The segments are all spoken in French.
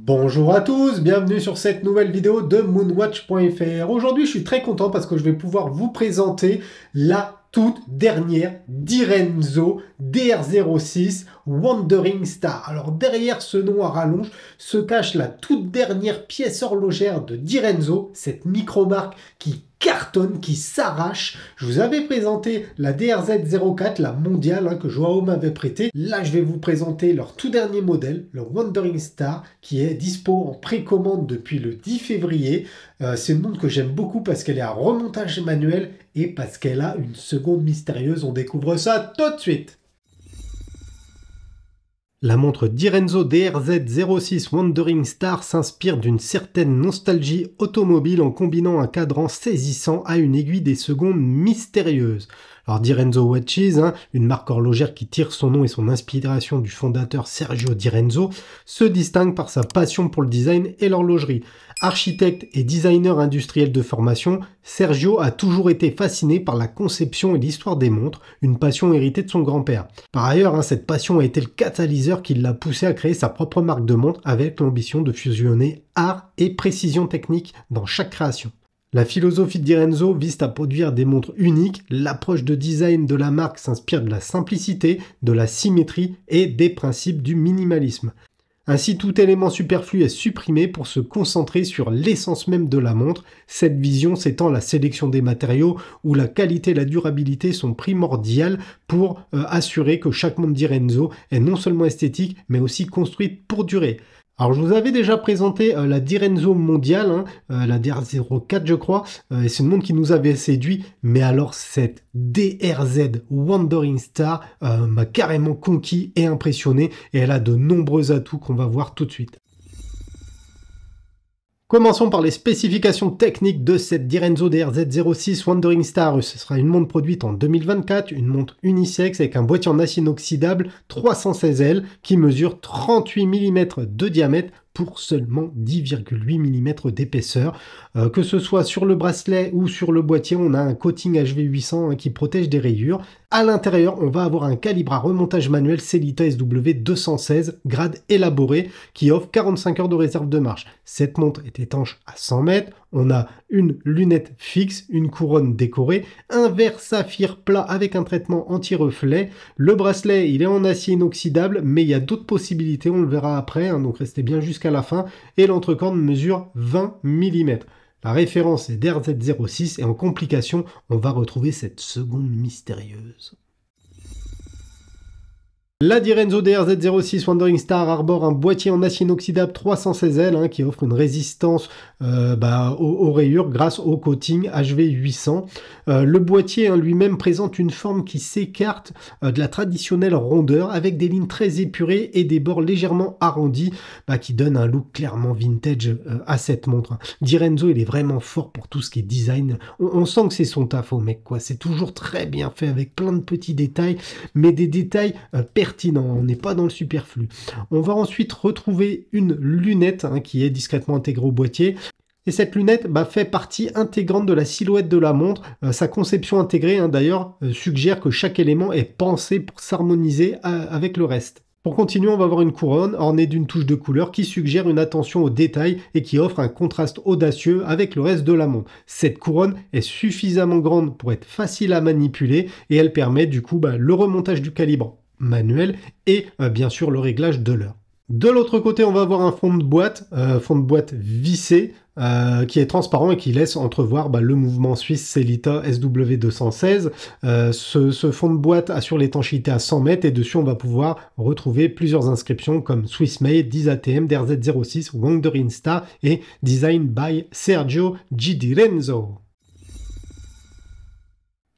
Bonjour à tous, bienvenue sur cette nouvelle vidéo de moonwatch.fr. Aujourd'hui, je suis très content parce que je vais pouvoir vous présenter la toute dernière Direnzo DR06 Wandering Star. Alors derrière ce nom à rallonge se cache la toute dernière pièce horlogère de Direnzo, cette micro-marque qui cartonne, qui s'arrache. Je vous avais présenté la DRZ04, la mondiale, que Joao m'avait prêté. Là, je vais vous présenter leur tout dernier modèle, le Wandering Star, qui est dispo en précommande depuis le 10 février. C'est une montre que j'aime beaucoup parce qu'elle est à remontage manuel et parce qu'elle a une seconde mystérieuse. On découvre ça tout de suite. La montre Direnzo DRZ06 Wandering Star s'inspire d'une certaine nostalgie automobile en combinant un cadran saisissant à une aiguille des secondes mystérieuses. Alors Direnzo Watches, une marque horlogère qui tire son nom et son inspiration du fondateur Sergio Direnzo, se distingue par sa passion pour le design et l'horlogerie. Architecte et designer industriel de formation, Sergio a toujours été fasciné par la conception et l'histoire des montres, une passion héritée de son grand-père. Par ailleurs, cette passion a été le catalyseur qui l'a poussé à créer sa propre marque de montres avec l'ambition de fusionner art et précision technique dans chaque création. La philosophie de Direnzo vise à produire des montres uniques. L'approche de design de la marque s'inspire de la simplicité, de la symétrie et des principes du minimalisme. Ainsi, tout élément superflu est supprimé pour se concentrer sur l'essence même de la montre. Cette vision s'étend à la sélection des matériaux où la qualité et la durabilité sont primordiales pour assurer que chaque montre Direnzo est non seulement esthétique mais aussi construite pour durer. Alors je vous avais déjà présenté la Direnzo mondiale, la DR04 je crois, et c'est une montre qui nous avait séduit, mais alors cette DRZ Wandering Star m'a carrément conquis et impressionné, et elle a de nombreux atouts qu'on va voir tout de suite. Commençons par les spécifications techniques de cette Direnzo DRZ06 Wandering Star. Ce sera une montre produite en 2024, une montre unisexe avec un boîtier en acier inoxydable 316L qui mesure 38 mm de diamètre pour seulement 10,8 mm d'épaisseur. Que ce soit sur le bracelet ou sur le boîtier, on a un coating HV800 qui protège des rayures. À l'intérieur, on va avoir un calibre à remontage manuel Sellita SW216, grade élaboré, qui offre 45 heures de réserve de marche. Cette montre est étanche à 100 mètres. On a une lunette fixe, une couronne décorée, un verre saphir plat avec un traitement anti-reflet. Le bracelet, il est en acier inoxydable, mais il y a d'autres possibilités, on le verra après, donc restez bien jusqu'à la fin. Et l'entrecorne mesure 20 mm. La référence est DRZ06 et en complication, on va retrouver cette seconde mystérieuse. La Direnzo DRZ06 Wandering Star arbore un boîtier en acier inoxydable 316L qui offre une résistance aux rayures grâce au coating HV800. Le boîtier lui-même présente une forme qui s'écarte de la traditionnelle rondeur avec des lignes très épurées et des bords légèrement arrondis qui donnent un look clairement vintage à cette montre. Direnzo, il est vraiment fort pour tout ce qui est design. On sent que c'est son taf au mec, quoi. C'est toujours très bien fait avec plein de petits détails, mais des détails pertinent, on n'est pas dans le superflu. On va ensuite retrouver une lunette qui est discrètement intégrée au boîtier. Et cette lunette fait partie intégrante de la silhouette de la montre. Sa conception intégrée, d'ailleurs, suggère que chaque élément est pensé pour s'harmoniser avec le reste. Pour continuer, on va avoir une couronne ornée d'une touche de couleur qui suggère une attention aux détails et qui offre un contraste audacieux avec le reste de la montre. Cette couronne est suffisamment grande pour être facile à manipuler et elle permet du coup le remontage du calibre manuel et bien sûr le réglage de l'heure. De l'autre côté, on va avoir un fond de boîte vissé qui est transparent et qui laisse entrevoir le mouvement suisse Sellita SW216. Ce fond de boîte assure l'étanchéité à 100 mètres et dessus on va pouvoir retrouver plusieurs inscriptions comme Swiss Made, 10 ATM, DRZ06, Wandering Star et Design by Sergio Direnzo.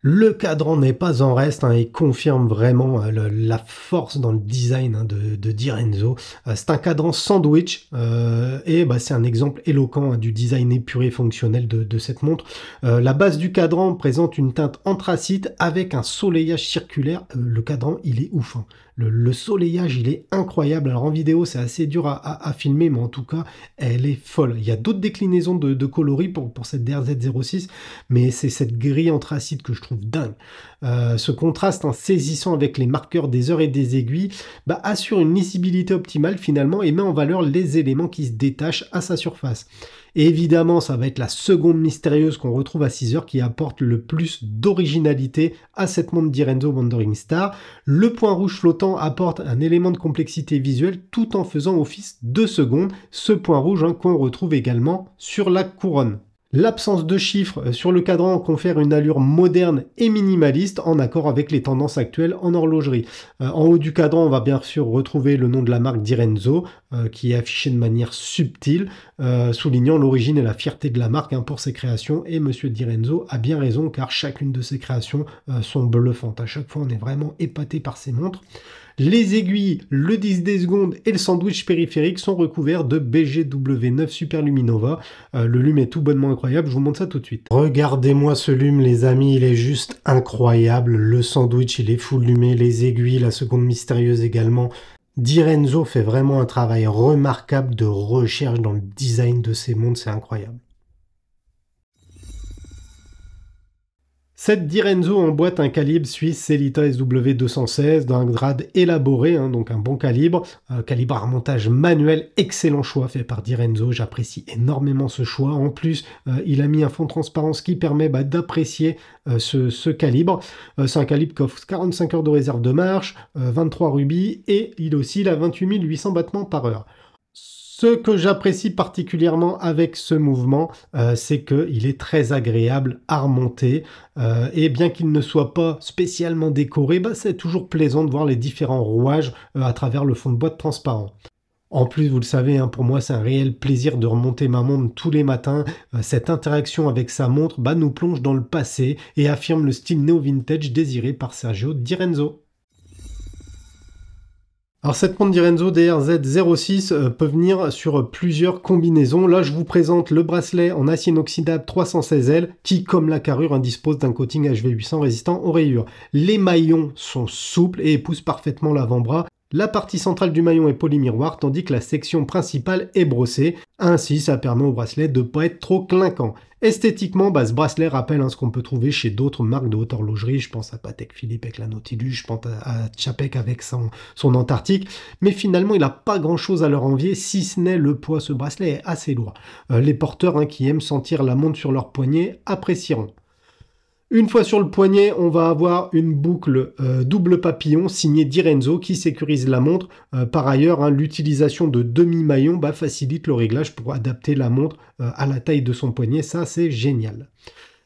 Le cadran n'est pas en reste et confirme vraiment la force dans le design de Direnzo. C'est un cadran sandwich et c'est un exemple éloquent du design épuré et fonctionnel de cette montre. La base du cadran présente une teinte anthracite avec un soleillage circulaire. Le cadran, il est ouf. Le soleillage, il est incroyable. Alors en vidéo, c'est assez dur à filmer, mais en tout cas, elle est folle. Il y a d'autres déclinaisons de coloris pour cette DRZ06, mais c'est cette grille anthracite que je trouve dingue. Ce contraste saisissant avec les marqueurs des heures et des aiguilles assure une lisibilité optimale finalement et met en valeur les éléments qui se détachent à sa surface. Et évidemment, ça va être la seconde mystérieuse qu'on retrouve à 6 heures qui apporte le plus d'originalité à cette montre Direnzo Wandering Star. Le point rouge flottant apporte un élément de complexité visuelle tout en faisant office de seconde, ce point rouge qu'on retrouve également sur la couronne. L'absence de chiffres sur le cadran confère une allure moderne et minimaliste en accord avec les tendances actuelles en horlogerie. En haut du cadran, on va bien sûr retrouver le nom de la marque Direnzo qui est affiché de manière subtile, soulignant l'origine et la fierté de la marque pour ses créations. Et Monsieur Direnzo a bien raison car chacune de ses créations sont bluffantes. À chaque fois, on est vraiment épaté par ces montres. Les aiguilles, le 10 des secondes et le sandwich périphérique sont recouverts de BGW9 Super Luminova. Le lume est tout bonnement incroyable, je vous montre ça tout de suite. Regardez-moi ce lume les amis, il est juste incroyable. Le sandwich, il est full lumé, les aiguilles, la seconde mystérieuse également. Direnzo fait vraiment un travail remarquable de recherche dans le design de ces montres, c'est incroyable. Cette Direnzo emboîte un calibre suisse Sellita SW216 d'un grade élaboré, donc un bon calibre, calibre à remontage manuel, excellent choix fait par Direnzo, j'apprécie énormément ce choix. En plus, il a mis un fond de transparence qui permet d'apprécier ce calibre. C'est un calibre qui offre 45 heures de réserve de marche, 23 rubis et il oscille à 28 800 battements par heure. Ce que j'apprécie particulièrement avec ce mouvement, c'est qu'il est très agréable à remonter et bien qu'il ne soit pas spécialement décoré, c'est toujours plaisant de voir les différents rouages à travers le fond de boîte transparent. En plus, vous le savez, pour moi, c'est un réel plaisir de remonter ma montre tous les matins. Cette interaction avec sa montre nous plonge dans le passé et affirme le style néo-vintage désiré par Sergio Direnzo. Alors cette montre Direnzo DRZ06 peut venir sur plusieurs combinaisons. Là, je vous présente le bracelet en acier inoxydable 316L qui, comme la carrure, dispose d'un coating HV800 résistant aux rayures. Les maillons sont souples et épousent parfaitement l'avant-bras. La partie centrale du maillon est polymiroir, tandis que la section principale est brossée. Ainsi, ça permet au bracelet de ne pas être trop clinquant. Esthétiquement, ce bracelet rappelle ce qu'on peut trouver chez d'autres marques de haute horlogerie. Je pense à Patek Philippe avec la Nautilus, je pense à Chapek avec son Antarctique. Mais finalement, il n'a pas grand-chose à leur envier, si ce n'est le poids. Ce bracelet est assez lourd. Les porteurs qui aiment sentir la montre sur leur poignet apprécieront. Une fois sur le poignet, on va avoir une boucle double papillon signée Direnzo qui sécurise la montre. Par ailleurs, l'utilisation de demi-maillon facilite le réglage pour adapter la montre à la taille de son poignet. Ça, c'est génial.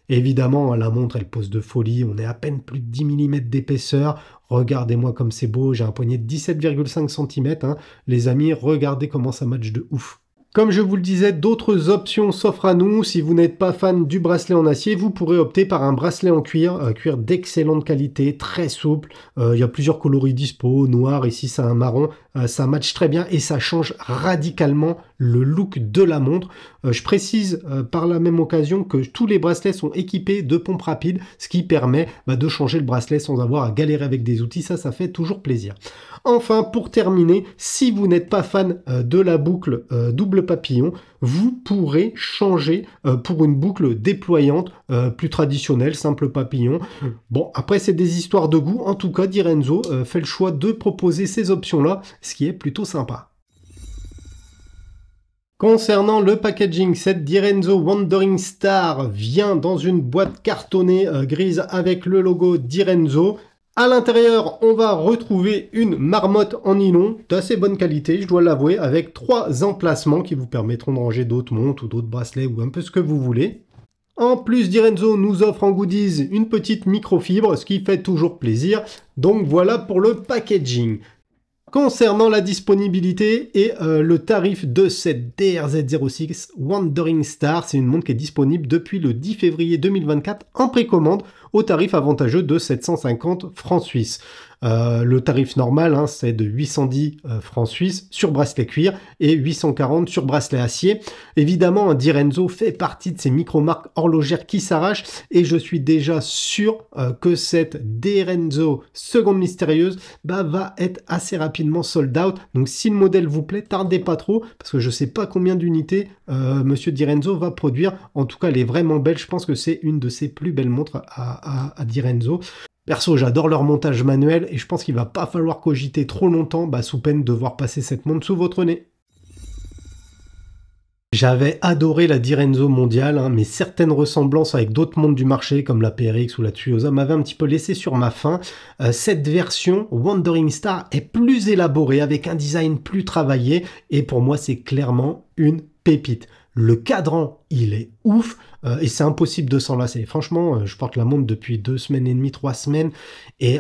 Évidemment, la montre, elle pose de folie. On est à peine plus de 10 mm d'épaisseur. Regardez-moi comme c'est beau. J'ai un poignet de 17,5 cm. Les amis, regardez comment ça match de ouf. Comme je vous le disais, d'autres options s'offrent à nous. Si vous n'êtes pas fan du bracelet en acier, vous pourrez opter par un bracelet en cuir, cuir d'excellente qualité, très souple. Il y a plusieurs coloris dispo, noir, ici c'est un marron. Ça match très bien et ça change radicalement le look de la montre. Je précise par la même occasion que tous les bracelets sont équipés de pompes rapides, ce qui permet de changer le bracelet sans avoir à galérer avec des outils. Ça fait toujours plaisir. Enfin, pour terminer, si vous n'êtes pas fan de la boucle double papillon, vous pourrez changer pour une boucle déployante plus traditionnelle, simple papillon. Bon, après c'est des histoires de goût. En tout cas, Direnzo fait le choix de proposer ces options-là, ce qui est plutôt sympa. Concernant le packaging, cette Direnzo Wandering Star vient dans une boîte cartonnée grise avec le logo Direnzo. À l'intérieur, on va retrouver une marmotte en nylon d'assez bonne qualité, je dois l'avouer, avec 3 emplacements qui vous permettront de ranger d'autres montres ou d'autres bracelets ou un peu ce que vous voulez. En plus, Direnzo nous offre en goodies une petite microfibre, ce qui fait toujours plaisir. Donc voilà pour le packaging. Concernant la disponibilité et le tarif de cette DRZ06 Wandering Star, c'est une montre qui est disponible depuis le 10 février 2024 en précommande au tarif avantageux de 750 francs suisses. Le tarif normal, hein, c'est de 810 francs suisses sur bracelet cuir et 840 sur bracelet acier. Évidemment, un Direnzo fait partie de ces micro-marques horlogères qui s'arrachent et je suis déjà sûr que cette Direnzo seconde mystérieuse va être assez rapidement sold out. Donc si le modèle vous plaît, tardez pas trop parce que je sais pas combien d'unités Monsieur Direnzo va produire. En tout cas, elle est vraiment belle. Je pense que c'est une de ses plus belles montres à Direnzo. Perso, j'adore leur montage manuel et je pense qu'il va pas falloir cogiter trop longtemps sous peine de voir passer cette montre sous votre nez. J'avais adoré la Direnzo mondiale, hein, mais certaines ressemblances avec d'autres montres du marché comme la PRX ou la Tuosa m'avaient un petit peu laissé sur ma faim. Cette version Wandering Star est plus élaborée avec un design plus travaillé et pour moi c'est clairement une pépite. Le cadran, il est ouf et c'est impossible de s'en lasser. Franchement, je porte la montre depuis 2 semaines et demie, 3 semaines et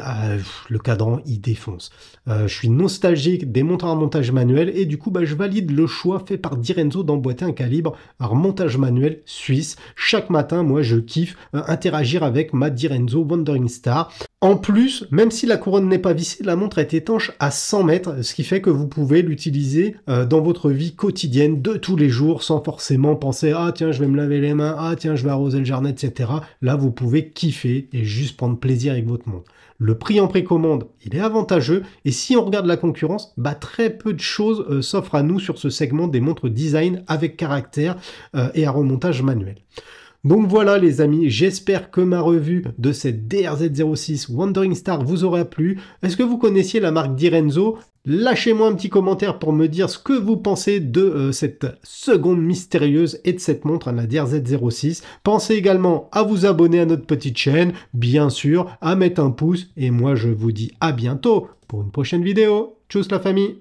le cadran, il défonce. Je suis nostalgique des montres à remontage manuel et du coup, je valide le choix fait par Direnzo d'emboîter un calibre à remontage manuel suisse. Chaque matin, moi, je kiffe interagir avec ma Direnzo Wandering Star. En plus, même si la couronne n'est pas vissée, la montre est étanche à 100 mètres, ce qui fait que vous pouvez l'utiliser dans votre vie quotidienne de tous les jours sans forcément penser « Ah tiens, je vais me laver les mains, ah tiens, je vais arroser le jardin, etc. » Là, vous pouvez kiffer et juste prendre plaisir avec votre montre. Le prix en précommande, il est avantageux et si on regarde la concurrence, très peu de choses s'offrent à nous sur ce segment des montres design avec caractère et à remontage manuel. Donc voilà les amis, j'espère que ma revue de cette DRZ06 Wandering Star vous aura plu. Est-ce que vous connaissiez la marque Direnzo? Lâchez-moi un petit commentaire pour me dire ce que vous pensez de cette seconde mystérieuse et de cette montre, la DRZ06. Pensez également à vous abonner à notre petite chaîne, bien sûr, à mettre un pouce. Et moi je vous dis à bientôt pour une prochaine vidéo. Tchuss la famille!